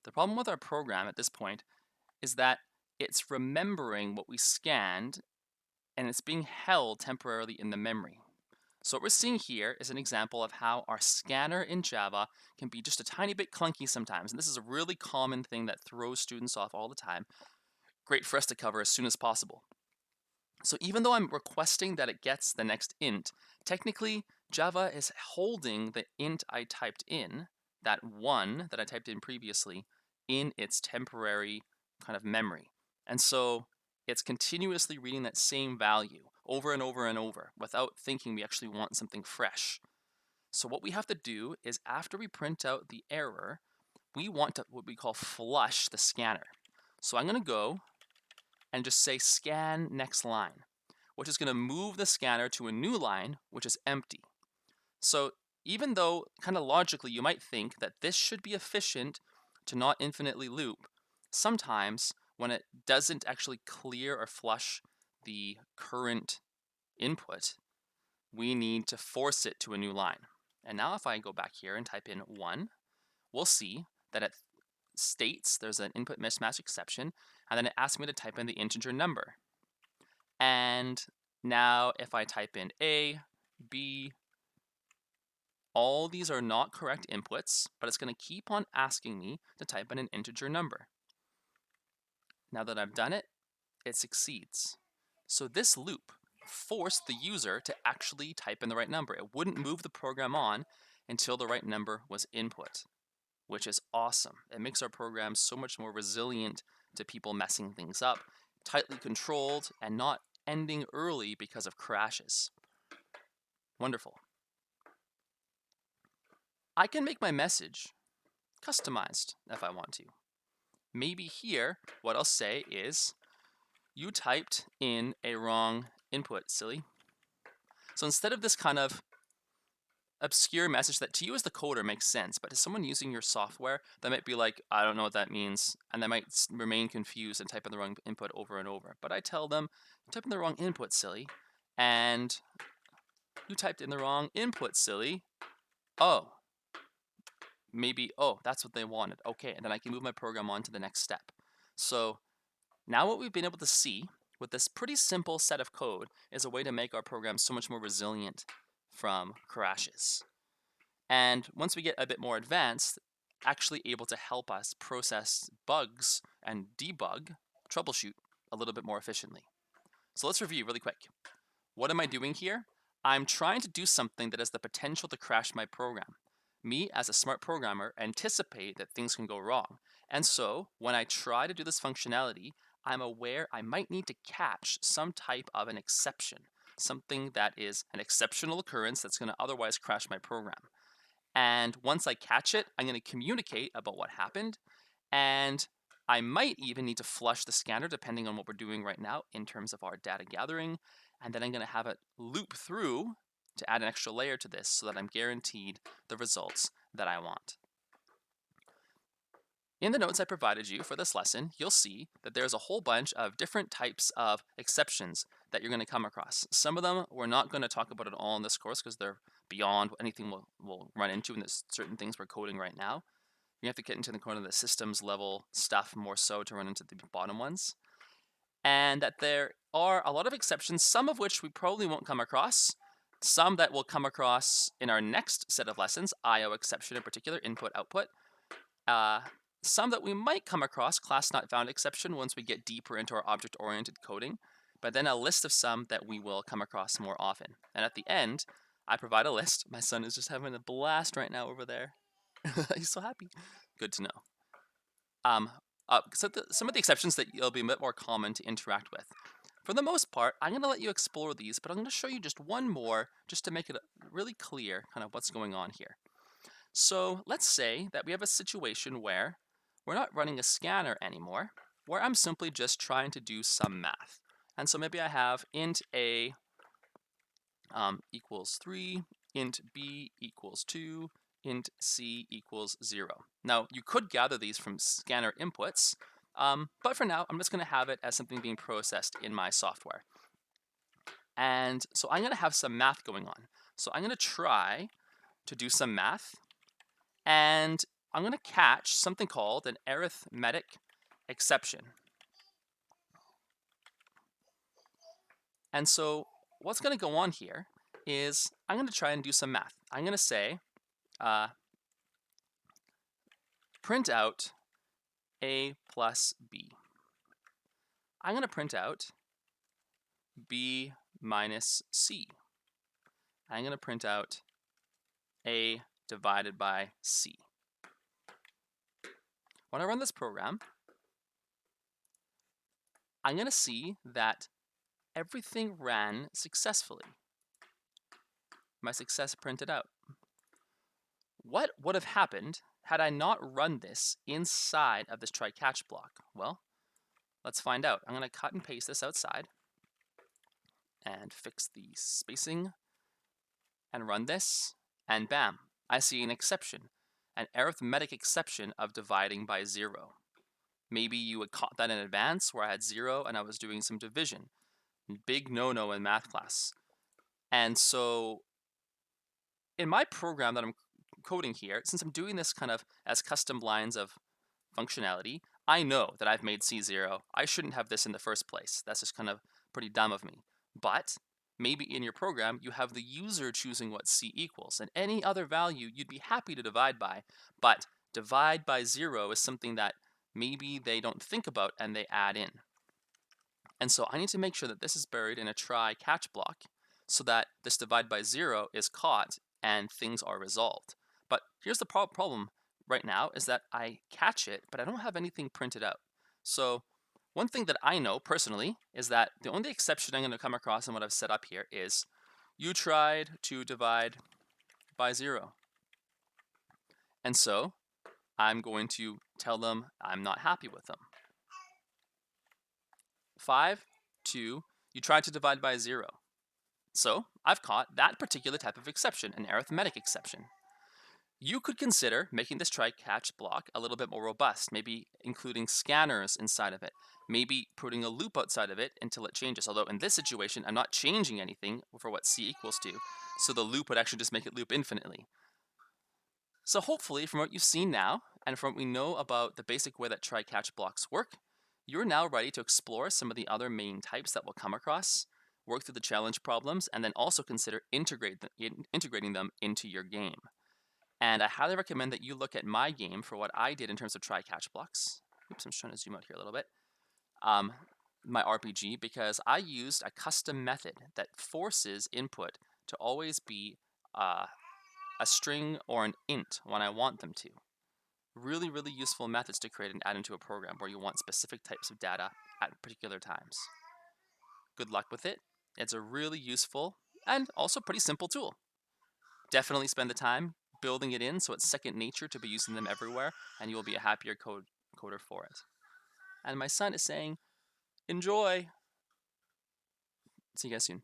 The problem with our program at this point is that it's remembering what we scanned and it's being held temporarily in the memory. So what we're seeing here is an example of how our scanner in Java can be just a tiny bit clunky sometimes. And this is a really common thing that throws students off all the time. Great for us to cover as soon as possible. So even though I'm requesting that it gets the next int, technically Java is holding the int I typed in, that 1 that I typed in previously, in its temporary kind of memory. And so it's continuously reading that same value over and over and over without thinking we actually want something fresh. So what we have to do is after we print out the error, we want to what we call flush the scanner. So I'm going to go and just say scan next line, which is going to move the scanner to a new line, which is empty. So even though kind of logically you might think that this should be efficient to not infinitely loop, sometimes when it doesn't actually clear or flush the current input, we need to force it to a new line. And now if I go back here and type in 1, we'll see that it states there's an input mismatch exception, and then it asks me to type in the integer number. And now if I type in A, B, all these are not correct inputs, but it's going to keep on asking me to type in an integer number. Now that I've done it, it succeeds. So this loop forced the user to actually type in the right number. It wouldn't move the program on until the right number was input, which is awesome. It makes our program so much more resilient to people messing things up, tightly controlled, and not ending early because of crashes. Wonderful. I can make my message customized if I want to. Maybe here, what I'll say is, you typed in a wrong input, silly. So instead of this kind of obscure message that to you as the coder makes sense, but to someone using your software, that might be like, I don't know what that means, and they might remain confused and type in the wrong input over and over. But I tell them, you typed in the wrong input, silly, and you typed in the wrong input, silly. Oh, maybe, oh, that's what they wanted. Okay, and then I can move my program on to the next step. So now what we've been able to see with this pretty simple set of code is a way to make our program so much more resilient from crashes. And once we get a bit more advanced, actually able to help us process bugs and debug, troubleshoot a little bit more efficiently. So let's review really quick. What am I doing here? I'm trying to do something that has the potential to crash my program. Me, as a smart programmer, anticipate that things can go wrong. And so when I try to do this functionality, I'm aware I might need to catch some type of an exception, something that is an exceptional occurrence that's going to otherwise crash my program. And once I catch it, I'm going to communicate about what happened. And I might even need to flush the scanner depending on what we're doing right now in terms of our data gathering. And then I'm going to have it loop through to add an extra layer to this so that I'm guaranteed the results that I want. In the notes I provided you for this lesson, you'll see that there's a whole bunch of different types of exceptions that you're going to come across. Some of them we're not going to talk about at all in this course because they're beyond anything we'll run into, and there's certain things we're coding right now. You have to get into the kind of the systems level stuff more so to run into the bottom ones. And that there are a lot of exceptions, some of which we probably won't come across, some that we'll come across in our next set of lessons, IO exception in particular, input, output. Some that we might come across, class not found exception, once we get deeper into our object-oriented coding, but then a list of some that we will come across more often. And at the end, I provide a list. My son is just having a blast right now over there. He's so happy. Good to know. Some of the exceptions that you'll be a bit more common to interact with. For the most part, I'm going to let you explore these, but I'm going to show you just one more just to make it really clear kind of what's going on here. So let's say that we have a situation where we're not running a scanner anymore, where I'm simply just trying to do some math. And so maybe I have int a equals 3, int b equals 2, int c equals 0. Now, you could gather these from scanner inputs, but for now, I'm just going to have it as something being processed in my software. And so I'm going to have some math going on. So I'm going to try to do some math, and I'm going to catch something called an arithmetic exception. And so what's going to go on here is I'm going to try and do some math. I'm going to say print out A plus B. I'm going to print out B minus C. I'm going to print out A divided by C. When I run this program, I'm going to see that everything ran successfully. My success printed out. What would have happened had I not run this inside of this try-catch block? Well, let's find out. I'm going to cut and paste this outside and fix the spacing and run this, and bam, I see an exception, an arithmetic exception of dividing by 0. Maybe you had caught that in advance where I had 0 and I was doing some division. Big no-no in math class. And so in my program that I'm coding here, since I'm doing this kind of as custom lines of functionality, I know that I've made C0. I shouldn't have this in the first place. That's just kind of pretty dumb of me. But maybe in your program, you have the user choosing what C equals, and any other value you'd be happy to divide by. But divide by 0 is something that maybe they don't think about and they add in. And so I need to make sure that this is buried in a try-catch block so that this divide by 0 is caught and things are resolved. But here's the problem right now is that I catch it, but I don't have anything printed out. So one thing that I know personally is that the only exception I'm going to come across in what I've set up here is you tried to divide by 0. And so I'm going to tell them I'm not happy with them. 5, 2, you tried to divide by 0. So I've caught that particular type of exception, an arithmetic exception. You could consider making this try-catch block a little bit more robust, maybe including scanners inside of it, maybe putting a loop outside of it until it changes. Although in this situation, I'm not changing anything for what C equals to, so the loop would actually just make it loop infinitely. So hopefully from what you've seen now, and from what we know about the basic way that try-catch blocks work, you're now ready to explore some of the other main types that we'll come across, work through the challenge problems, and then also consider integrating them into your game. And I highly recommend that you look at my game for what I did in terms of try-catch blocks. Oops, I'm just trying to zoom out here a little bit. My RPG, because I used a custom method that forces input to always be a string or an int when I want them to. Really, really useful methods to create and add into a program where you want specific types of data at particular times. Good luck with it. It's a really useful and also pretty simple tool. Definitely spend the time building it in so it's second nature to be using them everywhere, and you'll be a happier coder for it. And my son is saying, enjoy. See you guys soon.